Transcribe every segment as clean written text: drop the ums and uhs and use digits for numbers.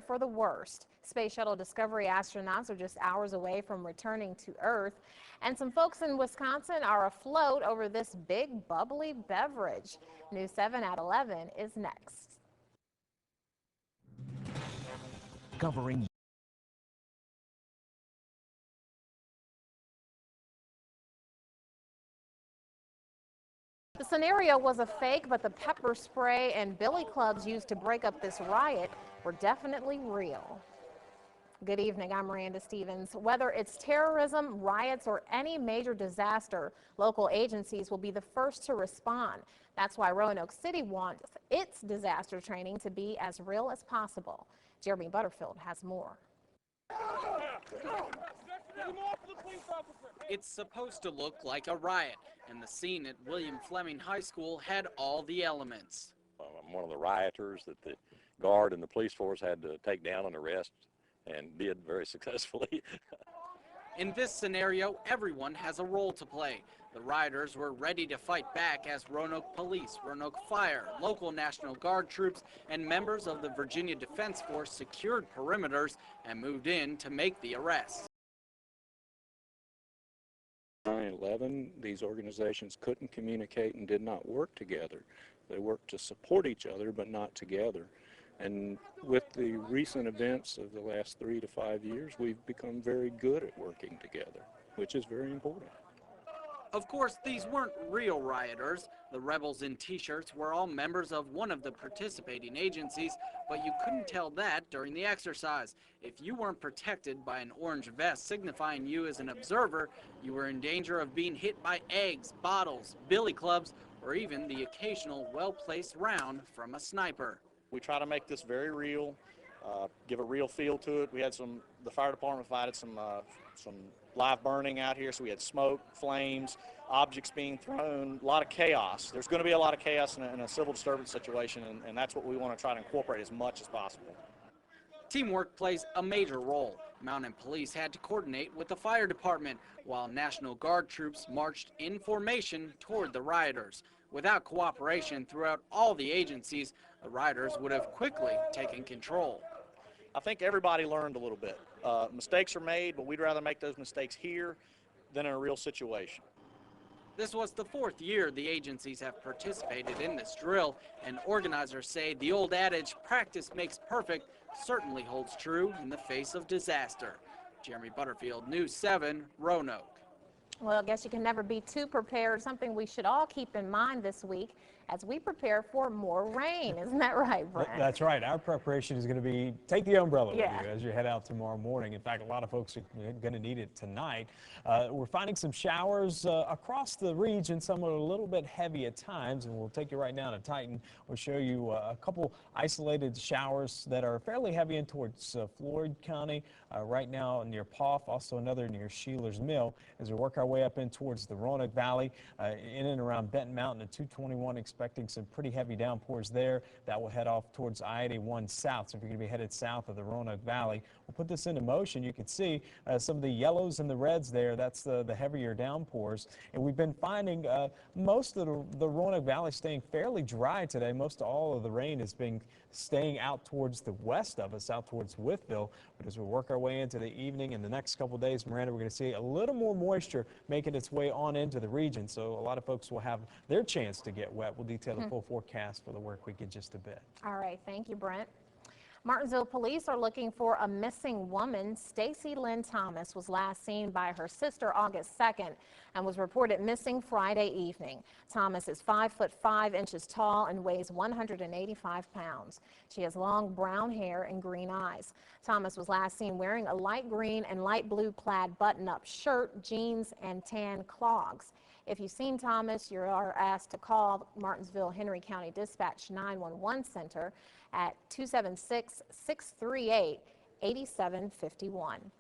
for the worst. Space Shuttle Discovery astronauts are just hours away from returning to Earth. And some folks in Wisconsin are afloat over this big bubbly beverage. News 7 at 11 is next. Covering the scenario was a fake, but the pepper spray and billy clubs used to break up this riot were definitely real. Good evening, I'm Miranda Stevens. Whether it's terrorism, riots, or any major disaster, local agencies will be the first to respond. That's why Roanoke City wants its disaster training to be as real as possible. Jeremy Butterfield has more. It's supposed to look like a riot, and the scene at William Fleming High School had all the elements. I'm one of the rioters that the guard and the police force had to take down and arrest, and did very successfully. In this scenario, everyone has a role to play. The rioters were ready to fight back as Roanoke Police, Roanoke Fire, local National Guard troops, and members of the Virginia Defense Force secured perimeters and moved in to make the arrests. 9/11, these organizations couldn't communicate and did not work together. They worked to support each other, but not together. And with the recent events of the last 3 to 5 years, we've become very good at working together, which is very important. Of course, these weren't real rioters. The rebels in t-shirts were all members of one of the participating agencies, but you couldn't tell that during the exercise. If you weren't protected by an orange vest signifying you as an observer, you were in danger of being hit by eggs, bottles, billy clubs, or even the occasional well-placed round from a sniper. We try to make this very real, give a real feel to it. We had the fire department provided some live burning out here, so we had smoke, flames, objects being thrown, a lot of chaos. There's going to be a lot of chaos in a civil disturbance situation, and that's what we want to try to incorporate as much as possible. Teamwork plays a major role. Mountain Police had to coordinate with the fire department, while National Guard troops marched in formation toward the rioters. Without cooperation throughout all the agencies, the rioters would have quickly taken control. I think everybody learned a little bit. Mistakes are made, but we'd rather make those mistakes here than in a real situation. This was the 4th year the agencies have participated in this drill, and organizers say the old adage, practice makes perfect, certainly holds true in the face of disaster. Jeremy Butterfield, News 7, Roanoke. Well, I guess you can never be too prepared, something we should all keep in mind this week as we prepare for more rain. Isn't that right, Brent? That's right. Our preparation is going to be take the umbrella with Yeah. you as you head out tomorrow morning. In fact, a lot of folks are going to need it tonight. We're finding some showers across the region. Some are a little bit heavy at times, and we'll take you right now to Titan. We'll show you a couple isolated showers that are fairly heavy in towards Floyd County right now near Poff, also another near Sheeler's Mill as we work our way up in towards the Roanoke Valley, in and around Benton Mountain at 221. Expecting some pretty heavy downpours there. That will head off towards I-81 south. So if you're going to be headed south of the Roanoke Valley, we'll put this into motion. You can see some of the yellows and the reds there. That's the heavier downpours. And we've been finding most of the Roanoke Valley staying fairly dry today. Most all of the rain has been staying out towards the west of us, out towards Wytheville. But as we work our way into the evening and the next couple days, Miranda, we're going to see a little more moisture making its way on into the region. So a lot of folks will have their chance to get wet. We'll detail the full forecast for the work week in just a bit. All right. Thank you, Brent. Martinsville police are looking for a missing woman. Stacy Lynn Thomas was last seen by her sister August 2nd and was reported missing Friday evening. Thomas is 5'5" tall and weighs 185 pounds. She has long brown hair and green eyes. Thomas was last seen wearing a light green and light blue plaid button-up shirt, jeans, and tan clogs. If you've seen Thomas, you are asked to call Martinsville Henry County Dispatch 911 Center at 276-638-8751.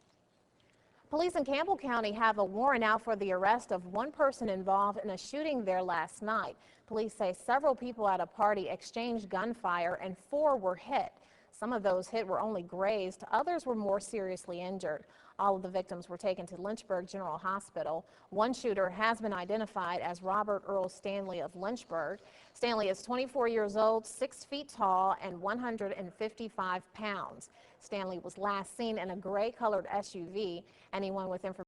Police in Campbell County have a warrant out for the arrest of one person involved in a shooting there last night. Police say several people at a party exchanged gunfire and 4 were hit. Some of those hit were only grazed, others were more seriously injured. All of the victims were taken to Lynchburg General Hospital. One shooter has been identified as Robert Earl Stanley of Lynchburg. Stanley is 24 years old, 6 feet tall, and 155 pounds. Stanley was last seen in a gray-colored SUV. Anyone with information